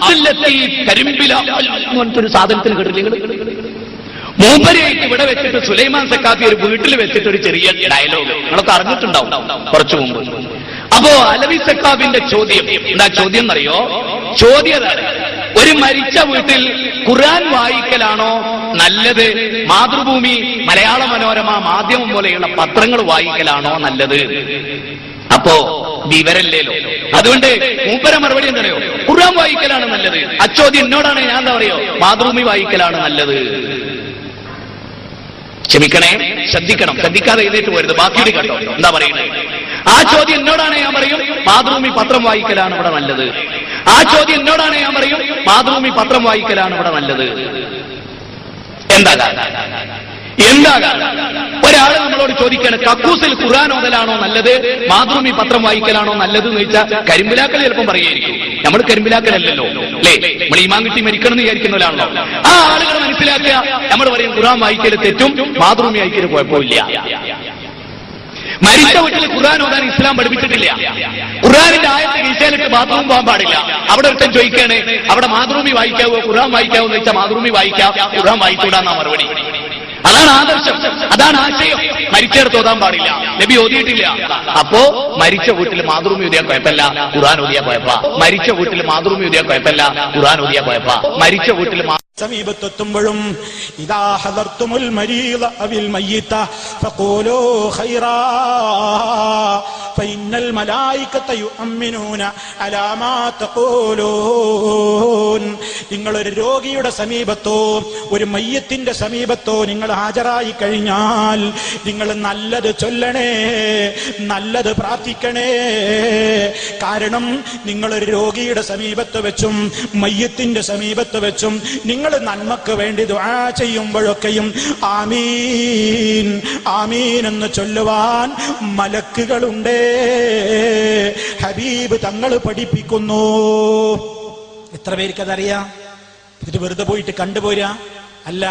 അബ്ദുല്ലത്തി കരിമ്പില എന്നൊരു സാധനത്തിന് കേട്ടില്ല. മൂപ്പരെയായിട്ട് ഇവിടെ വെച്ചിട്ട് സുലൈമാൻ സക്കാഫി ഒരു വീട്ടിൽ വെച്ചിട്ട് ഒരു ചെറിയ ഡയലോഗ് നിങ്ങളൊക്കെ അറിഞ്ഞിട്ടുണ്ടാവും കുറച്ചു മുമ്പ്. അപ്പോ അലവി സക്കാഫിന്റെ ചോദ്യം എന്താ ചോദ്യം എന്നറിയോ? ചോദ്യം ഒരു മരിച്ച വീട്ടിൽ ഖുർആൻ വായിക്കലാണോ നല്ലത്, മാതൃഭൂമി, മലയാള മനോരമ, മാധ്യമം പോലെയുള്ള പത്രങ്ങൾ വായിക്കലാണോ നല്ലത്? അപ്പോ വിവരല്ലേലോ. അതുകൊണ്ട് മൂപ്പര മറുപടി എന്താണോ? ഖുർആൻ വായിക്കലാണ് നല്ലത്. അച്ചോദ്യം എന്നോടാണ്, ഞാൻ എന്താ പറയോ മാതൃഭൂമി വായിക്കലാണ് നല്ലത്. ക്ഷമിക്കണേ, ശ്രദ്ധിക്കണം, ശ്രദ്ധിക്കാതെ എഴുന്നേറ്റ് പോരുത്, ബാക്കിയുടെ കേട്ടോ എന്താ പറയുന്നത്. ആ ചോദ്യം എന്നോടാണ്, ഞാൻ പറയും മാതൃഭൂമി പത്രം വായിക്കലാണ് ഇവിടെ നല്ലത്. ആ ചോദ്യം എന്നോടാണ്, ഞാൻ പറയും മാതൃഭൂമി പത്രം വായിക്കലാണ് ഇവിടെ നല്ലത്. എന്താ ഒരാള് നമ്മളോട് ചോദിക്കാണ്, കക്കൂസിൽ ഖുർആൻ ഓതലാണോ നല്ലത്, മാതൃഭൂമി പത്രം വായിക്കലാണോ നല്ലത് എന്ന് ചോദിച്ചാൽ കരിമ്പിലാക്കൽ ചിലപ്പം പറയായിരിക്കും. നമ്മൾ കരിമ്പിലാക്കലല്ലോ അല്ലേ, നമ്മൾ ഈമാൻ കിട്ടി മരിക്കണം എന്ന് വിചാരിക്കുന്നവരാണല്ലോ. ആ ആളുകൾ മനസ്സിലാക്കുക, നമ്മൾ പറയും ഖുർആൻ വായിക്കല് തെറ്റും, മാതൃഭൂമി വായിക്കല് കുഴപ്പമില്ല. മരിച്ച വീട്ടിൽ ഖുർആൻ ഓതാൻ ഇസ്ലാം പഠിപ്പിച്ചിട്ടില്ല. ഖുർആനിന്റെ ആയത്ത് കീശയിലിട്ട് ബാത്റൂം പോകാൻ പാടില്ല. അവിടെ ഒരുത്തൻ ചോദിക്കാണ്, അവിടെ മാതൃഭൂമി വായിക്കാവോ ഖുർആൻ വായിക്കാവോ എന്ന് വെച്ചാൽ മാതൃഭൂമി വായിക്കാം, ഖുർആൻ വായിക്കൂടാന്നാ മറുപടി. അതാണ് ആദർശം, അതാണ് ആശയം. മരിച്ചെടുത്ത് ഓതാൻ പാടില്ല, നബി ഓതിയിട്ടില്ല. അപ്പോ മരിച്ച വീട്ടിൽ മാതൃഭൂമി ഓതിയാ കുഴപ്പമില്ല, ഖുർആൻ ഓതിയാ കുഴപ്പ. മരിച്ച വീട്ടിൽ മാതൃഭൂമി ഓതിയാ കുഴപ്പമില്ല, ഖുർആൻ ഓതിയാ കുഴപ്പ. മരിച്ച വീട്ടിൽ സമീപത്തെത്തുമ്പോഴും ഇദാ ഹദർതുമുൽ മരീദ അവിൽ മയ്യിത ഫഖൂലൂ ഖൈറാ ഫഇന്നൽ മലായികത യുഅമ്മിനൂന അലാ മാ തഖൂലൂൻ. നിങ്ങളൊരു രോഗിയുടെ സമീപത്തോ ഒരു മയ്യത്തിന്റെ സമീപത്തോ നിങ്ങൾ ഹാജരായി കഴിഞ്ഞാൽ നിങ്ങൾ നല്ലത് ചൊല്ലണേ, നല്ലത് പ്രാർത്ഥിക്കണേ. കാരണം നിങ്ങളൊരു രോഗിയുടെ സമീപത്ത് വെച്ചും മയ്യത്തിന്റെ സമീപത്ത് വെച്ചും നിങ്ങൾ നന്മക്ക് വേണ്ടി ദുആ ചെയ്യുമ്പോഴൊക്കെയും ആമീൻ ആമീൻ എന്ന് ചൊല്ലുവാൻ മലക്കുകളുണ്ട്. ഹബീബ് തങ്ങൾ പഠിപ്പിക്കുന്നു. എത്ര പേർക്കതറിയാം? ഇത് വെറുതെ പോയിട്ട് കണ്ടുപോരാ അല്ല.